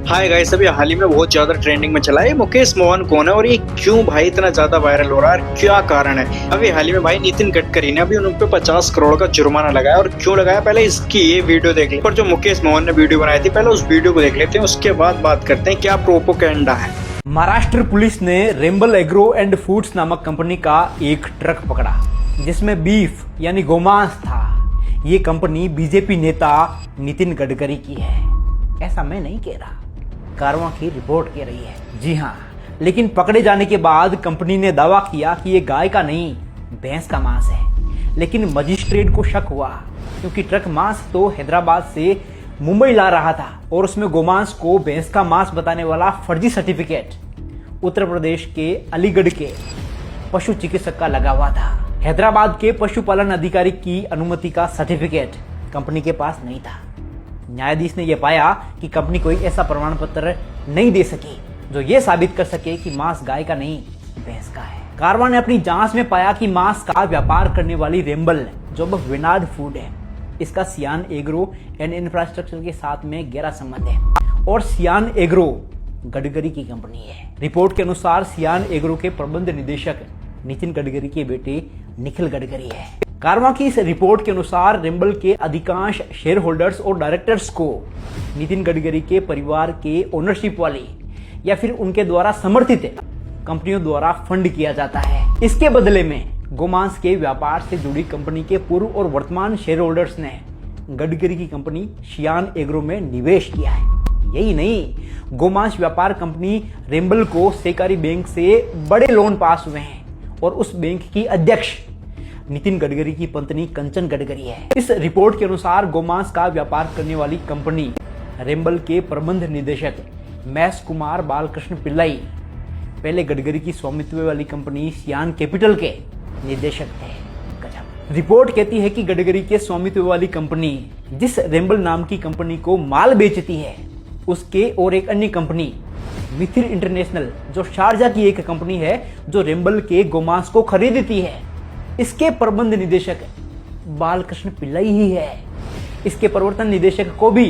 Hi guys, अभी हाल ही में बहुत ज्यादा ट्रेंडिंग में चला है मुकेश मोहन कौन है और ये क्यों भाई इतना ज्यादा वायरल हो रहा है, क्या कारण है। अभी हाल ही में भाई नितिन गडकरी ने अभी उन पे 50 करोड़ का जुर्माना लगाया और क्यों लगाया पहले इसकी ये वीडियो देख ले। पर जो मुकेश मोहन ने वीडियो बनाई थी पहले उस वीडियो को देख लेते हैं, उसके बाद बात करते हैं क्या प्रोपोगेंडा है। महाराष्ट्र पुलिस ने रेम्बल एग्रो एंड फूड्स नामक कंपनी का एक ट्रक पकड़ा जिसमें बीफ यानी गोमांस था। ये कंपनी बीजेपी नेता नितिन गडकरी की है, ऐसा मैं नहीं कह रहा, कारवां की रिपोर्ट कह रही है। जी हाँ, लेकिन पकड़े जाने के बाद कंपनी ने दावा किया कि ये गाय का नहीं भैंस का मांस है। लेकिन मजिस्ट्रेट को शक हुआ क्योंकि ट्रक मांस तो हैदराबाद से मुंबई ला रहा था और उसमें गोमांस को भैंस का मांस बताने वाला फर्जी सर्टिफिकेट उत्तर प्रदेश के अलीगढ़ के पशु चिकित्सक का लगा हुआ था। हैदराबाद के पशुपालन अधिकारी की अनुमति का सर्टिफिकेट कंपनी के पास नहीं था। न्यायाधीश ने यह पाया कि कंपनी कोई ऐसा प्रमाण पत्र नहीं दे सकी जो यह साबित कर सके कि मांस गाय का नहीं भैंस का है। कारवां ने अपनी जांच में पाया कि मांस का व्यापार करने वाली रेम्बल जो विनार्ड फूड है, इसका सियान एग्रो एंड इंफ्रास्ट्रक्चर के साथ में गहरा संबंध है और सियान एग्रो गडकरी की कंपनी है। रिपोर्ट के अनुसार सियान एग्रो के प्रबंध निदेशक नितिन गडकरी के बेटे निखिल गडकरी है। कारवां की इस रिपोर्ट के अनुसार रेम्बल के अधिकांश शेयर होल्डर्स और डायरेक्टर्स को नितिन गडकरी के परिवार के ओनरशिप वाली या फिर उनके द्वारा समर्थित कंपनियों द्वारा फंड किया जाता है। इसके बदले में गोमांस के व्यापार से जुड़ी कंपनी के पूर्व और वर्तमान शेयर होल्डर्स ने गडकरी की कंपनी सियान एग्रो में निवेश किया है। यही नहीं, गोमांस व्यापार कंपनी रेम्बल को सहकारी बैंक से बड़े लोन पास हुए हैं और उस बैंक की अध्यक्ष नितिन गडकरी की पत्नी कंचन गडकरी है। इस रिपोर्ट के अनुसार गोमांस का व्यापार करने वाली कंपनी रेम्बल के प्रबंध निदेशक मैस कुमार बालकृष्ण पिल्लाई पहले गडकरी की स्वामित्व वाली कंपनी सियान कैपिटल के निदेशक थे। गजब। रिपोर्ट कहती है कि गडकरी के स्वामित्व वाली कंपनी जिस रेम्बल नाम की कंपनी को माल बेचती है, उसके और एक अन्य कंपनी मिथिर इंटरनेशनल जो शारजा की एक कंपनी है जो रेम्बल के गोमांस को खरीदती है, इसके प्रबंध निदेशक बालकृष्ण पिल्लाई ही है। इसके प्रवर्तन निदेशक को भी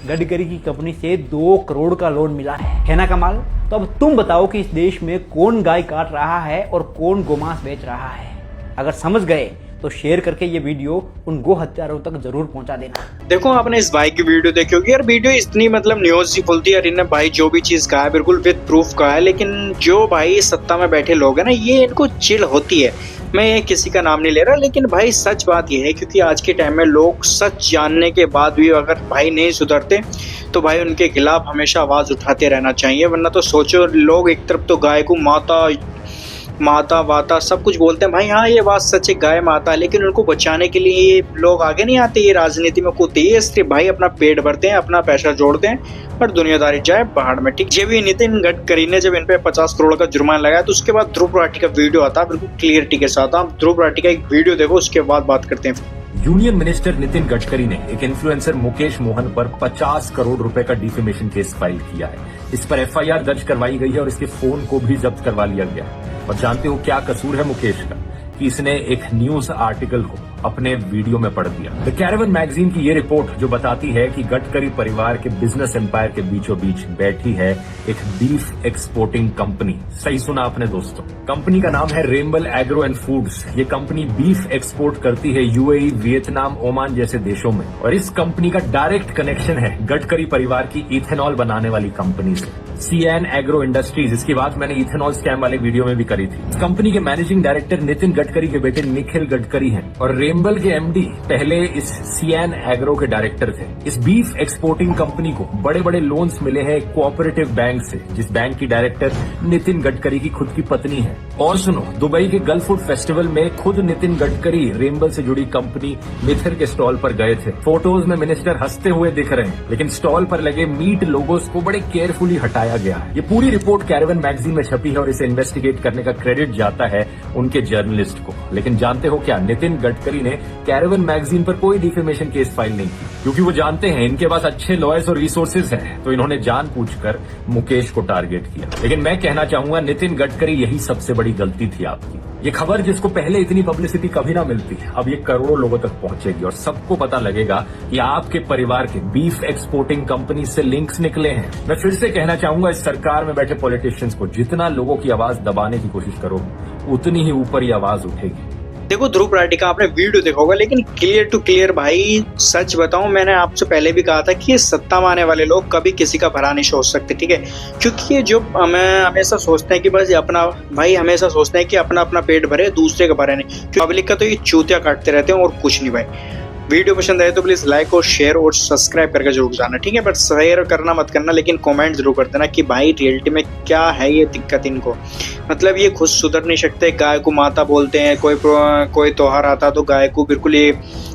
गडकरी की कंपनी से 2 करोड़ का लोन मिला है ना कमाल। तो अब तुम बताओ कि इस देश में कौन गाय काट रहा है और कौन गोमांस बेच रहा है। अगर समझ गए तो शेयर करके ये वीडियो उन गो हत्यारों तक जरूर पहुंचा देना। देखो, आपने इस भाई की वीडियो देखी होगी यार, वीडियो इतनी मतलब न्यूज सी खुलती है यार, इन्हें भाई जो भी चीज कहा है बिल्कुल विद प्रूफ कहा है। लेकिन जो भाई सत्ता में बैठे लोग हैं ना, ये इनको चिल होती है। मैं ये किसी का नाम नहीं ले रहा, लेकिन भाई सच बात ये है क्योंकि आज के टाइम में लोग सच जानने के बाद भी अगर भाई नहीं सुधरते तो भाई उनके खिलाफ हमेशा आवाज उठाते रहना चाहिए। वरना तो सोचो, लोग एक तरफ तो गाय को माता माता वाता सब कुछ बोलते हैं भाई, हाँ ये बात सच है गाय माता, लेकिन उनको बचाने के लिए ये लोग आगे नहीं आते, ये राजनीति में कूदते, ये सिर्फ भाई अपना पेट भरते हैं, अपना पैसा जोड़ते हैं और दुनियादारी जाए बाहर में। ठीक, ये भी नितिन गडकरी ने जब इन पे 50 करोड़ का जुर्माना लगाया तो उसके बाद ध्रुव राठी का वीडियो आता है बिल्कुल क्लियरिटी के साथ। आप ध्रुव राठी का एक वीडियो देखो, उसके बाद बात करते हैं। यूनियन मिनिस्टर नितिन गडकरी ने एक इन्फ्लुएंसर मुकेश मोहन पर 50 करोड़ रुपए का डिफेमेशन केस फाइल किया है। इस पर एफआईआर दर्ज करवाई गई है और इसके फोन को भी जब्त करवा लिया गया है। और जानते हो क्या कसूर है मुकेश का कि इसने एक न्यूज आर्टिकल को अपने वीडियो में पढ़ दिया। द कैरेवन मैगजीन की ये रिपोर्ट जो बताती है कि गडकरी परिवार के बिजनेस एम्पायर के बीचों बीच बैठी है एक बीफ एक्सपोर्टिंग कंपनी। सही सुना आपने दोस्तों, कंपनी का नाम है रेम्बल एग्रो एंड फूड्स। ये कंपनी बीफ एक्सपोर्ट करती है यूएई, वियतनाम, ओमान जैसे देशों में और इस कंपनी का डायरेक्ट कनेक्शन है गडकरी परिवार की इथेनॉल बनाने वाली कंपनी से, सियान एग्रो इंडस्ट्रीज। इसकी बात मैंने इथेनॉल स्कैम वाले वीडियो में भी करी थी। इस कंपनी के मैनेजिंग डायरेक्टर नितिन गडकरी के बेटे निखिल गडकरी हैं और रेम्बल के एमडी पहले इस सियान एग्रो के डायरेक्टर थे। इस बीफ एक्सपोर्टिंग कंपनी को बड़े बड़े लोन्स मिले हैं कोऑपरेटिव बैंक से, जिस बैंक की डायरेक्टर नितिन गडकरी की खुद की पत्नी है। और सुनो, दुबई के गल्फ फूड फेस्टिवल में खुद नितिन गडकरी रेम्बल से जुड़ी कंपनी मिथिर के स्टॉल पर गए थे। फोटोज में मिनिस्टर हंसते हुए दिख रहे हैं, लेकिन स्टॉल पर लगे मीट लोगोस को बड़े केयरफुली हटाया गया है। ये पूरी रिपोर्ट कैरेवन मैगजीन में छपी है और इसे इन्वेस्टिगेट करने का क्रेडिट जाता है उनके जर्नलिस्ट को। लेकिन जानते हो क्या, नितिन गडकरी ने कैरेवन मैगजीन पर कोई डिफेमेशन केस फाइल नहीं की, क्योंकि वो जानते हैं इनके पास अच्छे लॉयर्स और रिसोर्सेज हैं, तो इन्होंने जानबूझकर मुकेश को टारगेट किया। लेकिन मैं कहना चाहूंगा नितिन गडकरी, यही सबसे बड़ी गलती थी आपकी। ये खबर जिसको पहले इतनी पब्लिसिटी कभी ना मिलती, अब ये करोड़ों लोगों तक पहुंचेगी और सबको पता लगेगा कि आपके परिवार के बीफ एक्सपोर्टिंग कंपनी से लिंक्स निकले हैं। मैं फिर से कहना चाहूंगा इस सरकार में बैठे पॉलिटिशियंस को, जितना लोगों की आवाज दबाने की कोशिश करोगे उतनी ही ऊपर ये आवाज उठेगी। देखो ध्रुव राठी का आपने वीडियो देखा होगा, लेकिन क्लियर टू क्लियर भाई सच बताऊं, मैंने आपसे पहले भी कहा था कि ये सत्ता में आने वाले लोग कभी किसी का भला नहीं सोच सकते, ठीक है। क्योंकि ये जो हमें हमेशा सोचते हैं कि बस ये अपना भाई, हमेशा सोचते हैं कि अपना अपना पेट भरे, दूसरे का भरे नहीं। पब्लिक का तो ये चूतिया काटते रहते हैं और कुछ नहीं भाई। वीडियो पसंद आए तो प्लीज लाइक और शेयर और सब्सक्राइब करके जरूर जाना, ठीक है। बट शेयर करना मत करना, लेकिन कमेंट जरूर कर देना कि भाई रियलिटी में क्या है ये दिक्कत इनको। मतलब ये खुद सुधर नहीं सकते, गाय को माता बोलते हैं, कोई त्योहार आता तो गाय को बिल्कुल ये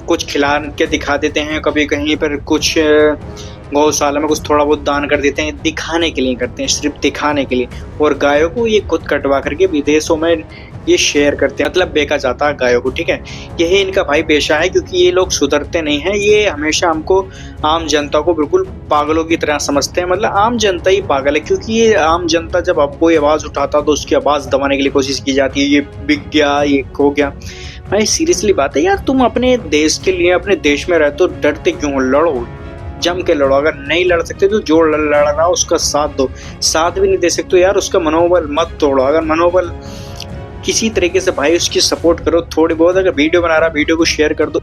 कुछ खिला के दिखा देते हैं, कभी कहीं पर कुछ गौशाला में कुछ थोड़ा बहुत दान कर देते हैं, दिखाने के लिए करते हैं, सिर्फ दिखाने के लिए। और गायों को ये खुद कटवा करके विदेशों में ये शेयर करते हैं, मतलब बेचा जाता है गायों को, ठीक है। यही इनका भाई पेशा है, क्योंकि ये लोग सुधरते नहीं हैं। ये हमेशा हमको, आम जनता को बिल्कुल पागलों की तरह समझते हैं। मतलब आम जनता ही पागल है, क्योंकि ये आम जनता जब अब कोई आवाज उठाता तो उसकी आवाज दबाने के लिए कोशिश की जाती है, ये बिक गया, ये खो गया। भाई सीरियसली बात है यार, तुम अपने देश के लिए, अपने देश में रहते हो, डरते क्यों हो? लड़ो, जम के लड़ो। अगर नहीं लड़ सकते तो जो लड़ रहा उसका साथ दो। साथ भी नहीं दे सकते यार, उसका मनोबल मत तोड़ो। अगर मनोबल किसी तरीके से भाई उसकी सपोर्ट करो थोड़ी बहुत। अगर वीडियो बना रहा, वीडियो को शेयर कर दो।